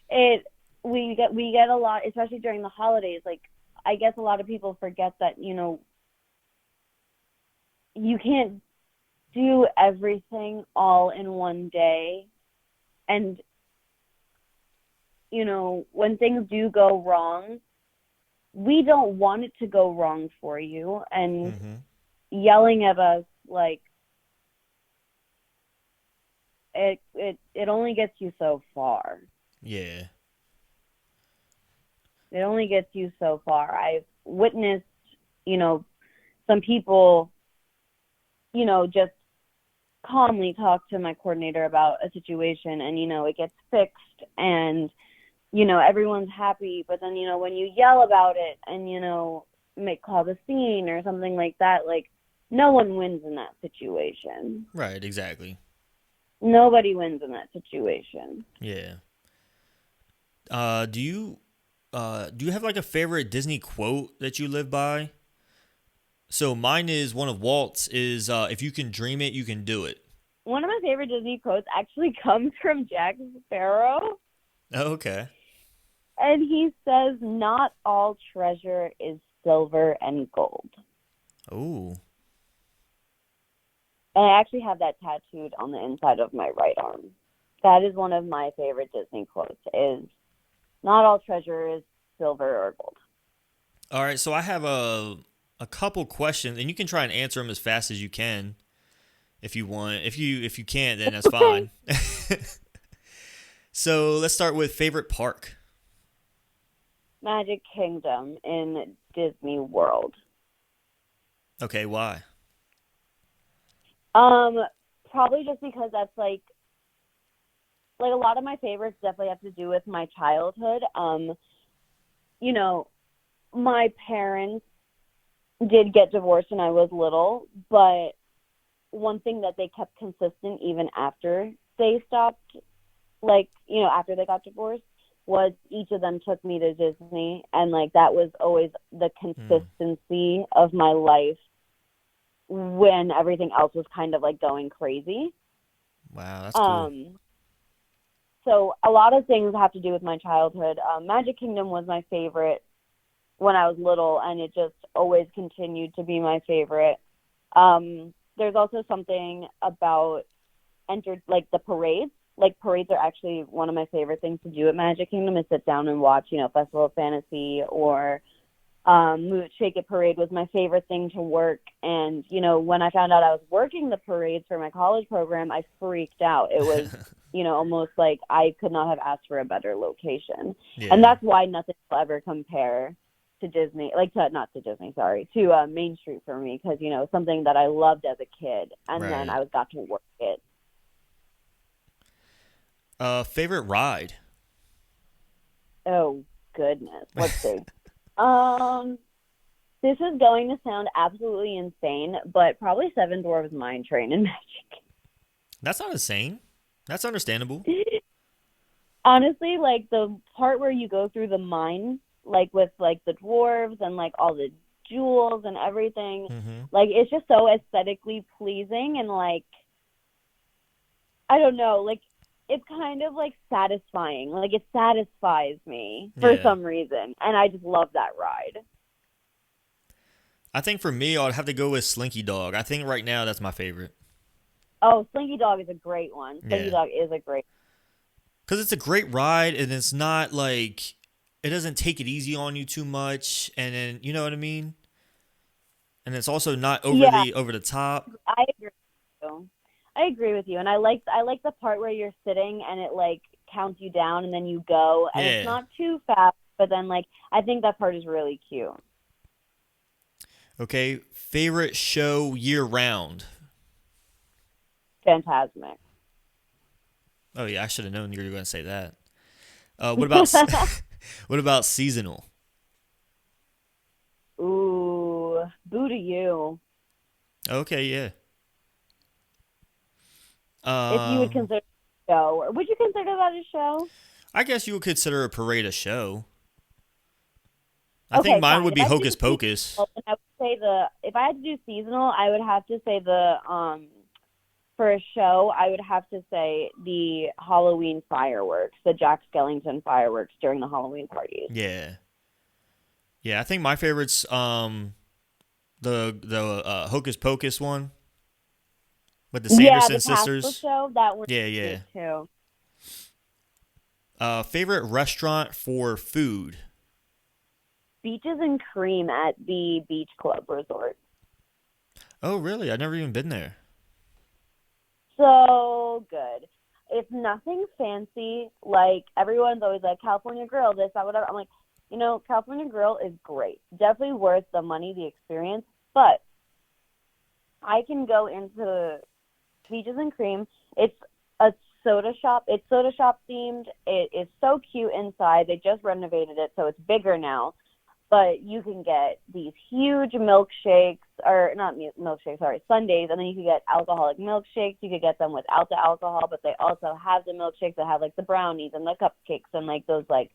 it we get a lot, especially during the holidays. Like, I guess a lot of people forget that, you can't do everything all in one day. And, when things do go wrong, we don't want it to go wrong for you. And Mm-hmm. yelling at us, like, it only gets you so far. Yeah. It only gets you so far. I've witnessed, some people, just calmly talk to my coordinator about a situation, and, it gets fixed, and, everyone's happy. But then, when you yell about it and, make cause a scene or something like that, like, no one wins in that situation. Right, exactly. Nobody wins in that situation. Yeah. Do you have like a favorite Disney quote that you live by? So mine is one of Walt's is if you can dream it, you can do it. One of my favorite Disney quotes actually comes from Jack Sparrow, Oh, okay. and he says, "Not all treasure is silver and gold." Oh. And I actually have that tattooed on the inside of my right arm. That is one of my favorite Disney quotes, is not all treasure is silver or gold. All right, so I have a couple questions, and you can try and answer them as fast as you can if you want. If you can't, then that's Okay. fine. So let's start with favorite park. Magic Kingdom in Disney World. Okay, why? Um, Probably just because that's like a lot of my favorites definitely have to do with my childhood. You know, my parents did get divorced when I was little, but one thing that they kept consistent even after they stopped, like, after they got divorced, was each of them took me to Disney, and like that was always the Hmm. consistency of my life when everything else was kind of like going crazy. Wow, that's cool. Um, so a lot of things have to do with my childhood. Magic Kingdom was my favorite when I was little, and it just always continued to be my favorite. There's also something about like the parades. Like, parades are actually one of my favorite things to do at Magic Kingdom, is sit down and watch, Festival of Fantasy, or Shake It Parade was my favorite thing to work. And, when I found out I was working the parades for my college program, I freaked out. It was, almost like I could not have asked for a better location. And Yeah, that's why nothing will ever compare to Disney, not to Disney, sorry, to Main Street for me, because, something that I loved as a kid, and then right. I got to work it. Favorite ride. Oh, goodness. Let's see. Um, this is going to sound absolutely insane, but probably Seven Dwarfs Mine Train and That's not insane. That's understandable. Magic. Honestly, like the part where you go through the mine, like with like the dwarves and like all the jewels and everything, Mm-hmm. like it's just so aesthetically pleasing, and like, I don't know, like it's kind of like satisfying. Like, it satisfies me for Yeah. some reason, and I just love that ride. I think for me, I'd have to go with Slinky Dog. I think right now that's my favorite. Oh, Slinky Dog is a great one. Slinky Yeah. Dog is a great. Because it's a great ride and it's not like, it doesn't take it easy on you too much. And then, you know what I mean? And it's also not Yeah, overly over the top. I agree with you. I agree with you, and I like the part where you're sitting and it like counts you down and then you go, and it's Yeah. not too fast, but then like I think that part is really cute. Okay. Favorite show year round. Fantasmic. Oh, yeah. I should have known you were going to say that. What about what about seasonal? Ooh, boo to you. Okay, yeah. If you would Um, consider it a show, or would you consider that a show? I guess you would consider a parade a show. I think Okay, mine fine. would If be I had to Hocus do Pocus. seasonal, then I would say if I had to do seasonal, I would have to say the for a show, I would have to say the Halloween fireworks, the Jack Skellington fireworks during the Halloween parties. Yeah. Yeah, I think my favorite's the Hocus Pocus one with the Yeah, Sanderson the Castle sisters. show, that one's Yeah, yeah. great too. Favorite restaurant for food? Beaches and Cream at the Beach Club Resort. Oh, really? I've never even been there. So good. It's nothing fancy. Like, everyone's always like, California Grill, this, that, whatever. I'm like, California Grill is great. Definitely worth the money, the experience. But I can go into Beaches and Cream. It's a soda shop. It's soda shop themed. It is so cute inside. They just renovated it, so it's bigger now. But you can get these huge milkshakes, or not milkshakes, sorry, sundaes, and then you can get alcoholic milkshakes. You could get them without the alcohol, but they also have the milkshakes that have like the brownies and the cupcakes and like those like,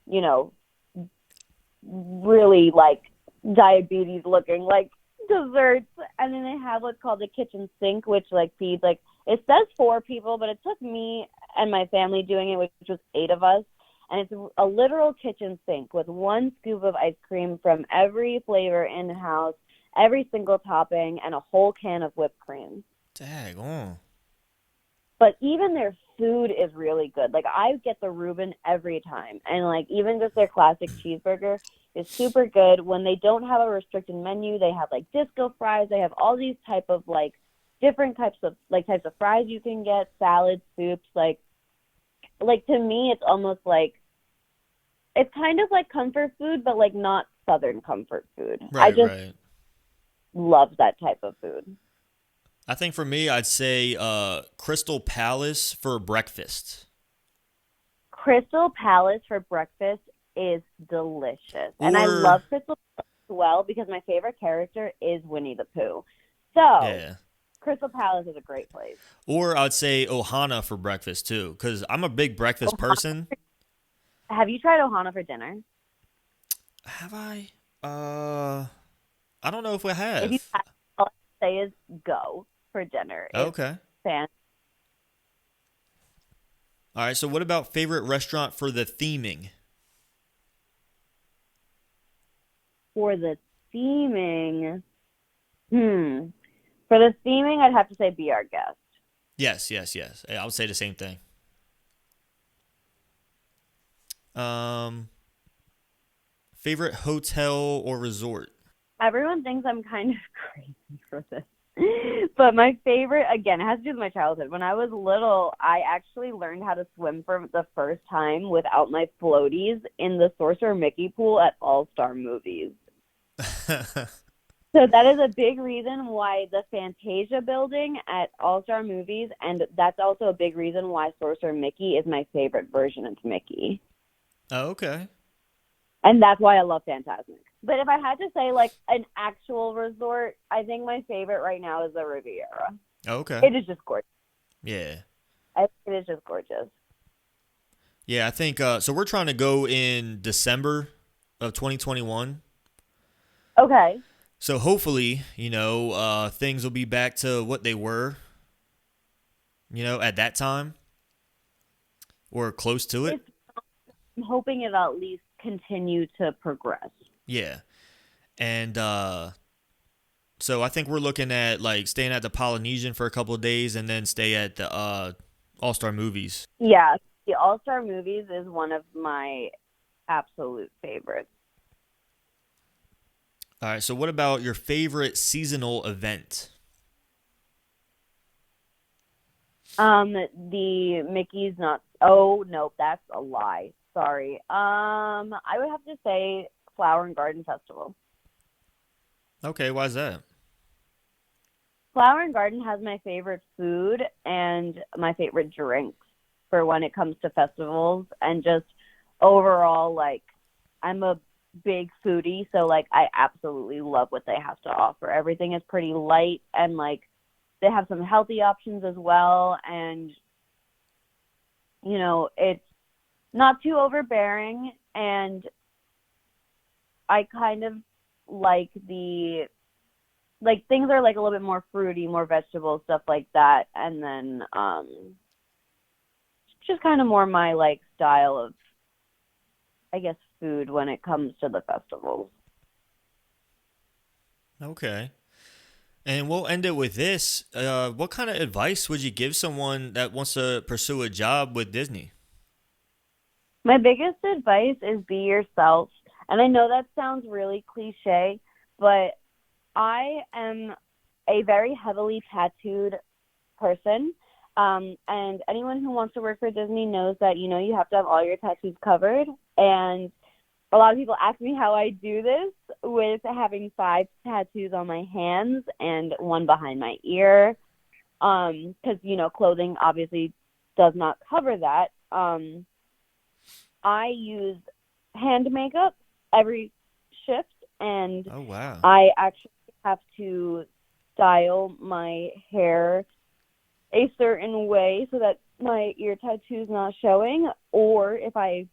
you know, really like diabetes looking like desserts. And then they have what's called the kitchen sink, which like feeds like, it says 4 people, but it took me and my family doing it, which was 8 of us. And it's a literal kitchen sink with 1 scoop of ice cream from every flavor in-house, every single topping, and a whole can of whipped cream. Dang on. But even their food is really good. Like, I get the Reuben every time. And, like, even just their classic cheeseburger is super good. When they don't have a restricted menu, they have, like, disco fries. They have all these type of, like, different types of fries you can get, salads, soups. Like to me, it's almost like, it's kind of like comfort food, but like not Southern comfort food. Right, I just right. love that type of food. I think for me, I'd say Crystal Palace for breakfast. Crystal Palace for breakfast is delicious. And I Or, love Crystal Palace as well because my favorite character is Winnie the Pooh. So, yeah. Crystal Palace is a great place. Or I'd say Ohana for breakfast too, because I'm a big breakfast person. Have you tried Ohana for dinner? Have I? I don't know if I If you have. have, all I say is go for dinner. It's Okay. fantastic. All right. So, what about favorite restaurant for the theming? For the theming, for the theming, I'd have to say Be Our Guest. Yes, yes, yes. I would say the same thing. Um, favorite hotel or resort? Everyone thinks I'm kind of crazy for this. But my favorite, again, it has to do with my childhood. When I was little, I actually learned how to swim for the first time without my floaties in the Sorcerer Mickey pool at All-Star Movies. So that is a big reason why the Fantasia building at All-Star Movies, and that's also a big reason why Sorcerer Mickey is my favorite version of Mickey. Oh, okay. And that's why I love Fantasmic. But if I had to say, like, an actual resort, I think my favorite right now is the Riviera. Okay. It is just gorgeous. Yeah. It is just gorgeous. Yeah, I think so we're trying to go in December of 2021. Okay. So hopefully, things will be back to what they were, at that time or close to it. I'm hoping it'll at least continue to progress. Yeah. And so I think we're looking at like staying at the Polynesian for a couple of days and then stay at the All-Star Movies. Yeah, the All-Star Movies is one of my absolute favorites. All right, so what about your favorite seasonal event? The Mickey's not. Oh no, that's a lie. Sorry. I would have to say Flower and Garden Festival. Okay, why is that? Flower and Garden has my favorite food and my favorite drinks for when it comes to festivals, and just overall, like, I'm a big foodie, so like I absolutely love what they have to offer. Everything is pretty light, and like they have some healthy options as well, and it's not too overbearing, and I kind of like the like things are like a little bit more fruity, more vegetable stuff like that, and then just kind of more my like style of, I guess, food when it comes to the festivals. Okay. And we'll end it with this. What kind of advice would you give someone that wants to pursue a job with Disney? My biggest advice is be yourself. And I know that sounds really cliche, but I am a very heavily tattooed person. And anyone who wants to work for Disney knows that, you have to have all your tattoos covered. And a lot of people ask me how I do this with having 5 tattoos on my hands and 1 behind my ear. Because, clothing obviously does not cover that. I use hand makeup every shift, and Oh, wow. I actually have to style my hair a certain way so that my ear tattoo's not showing, or if I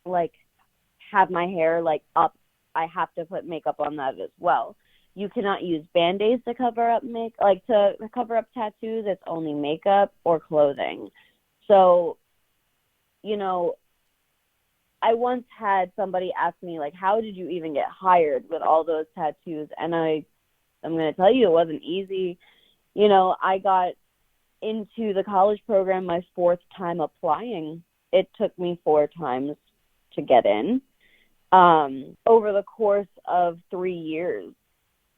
like have my hair like up, I have to put makeup on that as well. You cannot use band-aids to cover up to cover up tattoos. It's only makeup or clothing. So, I once had somebody ask me, like, how did you even get hired with all those tattoos? And I'm going to tell you, it wasn't easy. I got into the college program my 4th time applying. It took me 4 times to get in. Over the course of 3 years,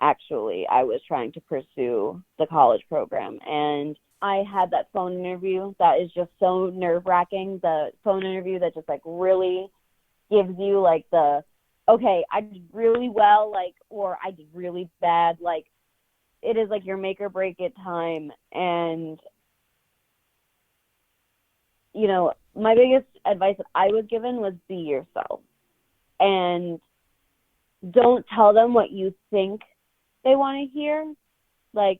actually, I was trying to pursue the college program. And I had that phone interview that is just so nerve-wracking, the phone interview that just, like, really gives you, like, okay, I did really well, like, or I did really bad. Like, it is, like, your make or break it time. And, my biggest advice that I was given was be yourself. And don't tell them what you think they want to hear. Like,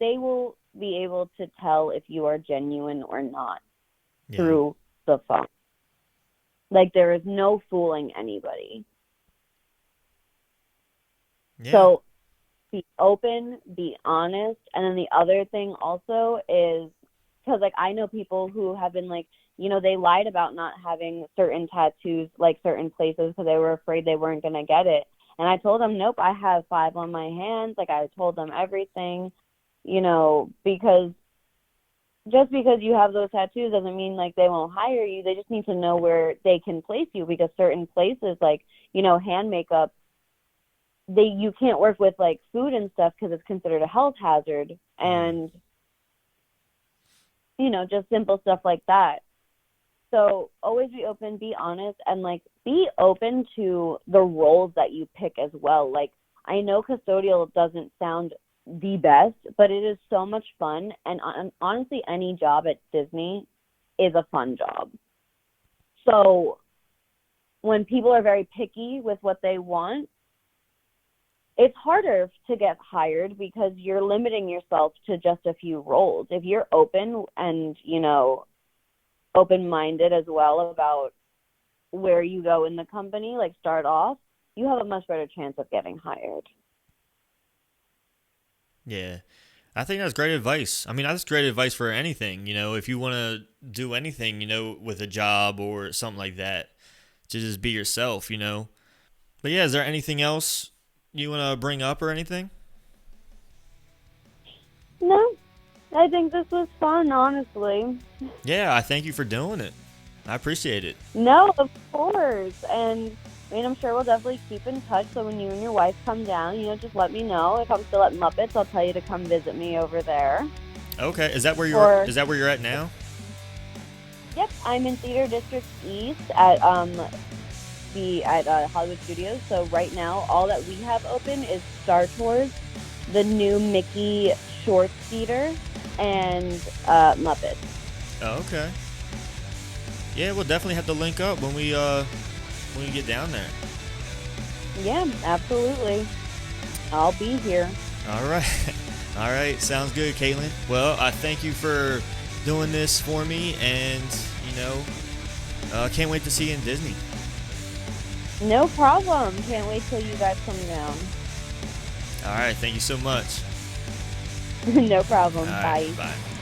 they will be able to tell if you are genuine or not through the phone. Like, there is no fooling anybody. Yeah. So be open, be honest. And then the other thing also is, because, like, I know people who have been, like, they lied about not having certain tattoos, like, certain places because they were afraid they weren't going to get it. And I told them, nope, I have 5 on my hands. Like, I told them everything, because just because you have those tattoos doesn't mean, like, they won't hire you. They just need to know where they can place you, because certain places, like, hand makeup, you can't work with, like, food and stuff because it's considered a health hazard. And, just simple stuff like that. So always be open, be honest, and, like, be open to the roles that you pick as well. Like, I know custodial doesn't sound the best, but it is so much fun. And honestly, any job at Disney is a fun job. So when people are very picky with what they want, it's harder to get hired because you're limiting yourself to just a few roles. If you're open and, open-minded as well about where you go in the company, like, start off, you have a much better chance of getting hired. Yeah. I think that's great advice. I mean, that's great advice for anything, if you want to do anything, with a job or something like that, to just be yourself, But yeah, is there anything else you want to bring up or anything? No, I think this was fun, honestly. Yeah, I thank you for doing it. I appreciate it. No, of course. And I'm sure we'll definitely keep in touch. So when you and your wife come down, just let me know. If I'm still at Muppets, I'll tell you to come visit me over there. Okay, is that where you're at now? Yep, I'm in Theater District East at Hollywood Studios. So right now, all that we have open is Star Tours, the new Mickey Short Theater, and Muppets. Oh, okay. Yeah, we'll definitely have to link up when we get down there. Yeah, absolutely. I'll be here. All right. All right, sounds good, Caitlyn. Well, I thank you for doing this for me, and can't wait to see you in Disney. No problem. Can't wait till you guys come down. All right. Thank you so much. No problem. All right. Bye. Bye.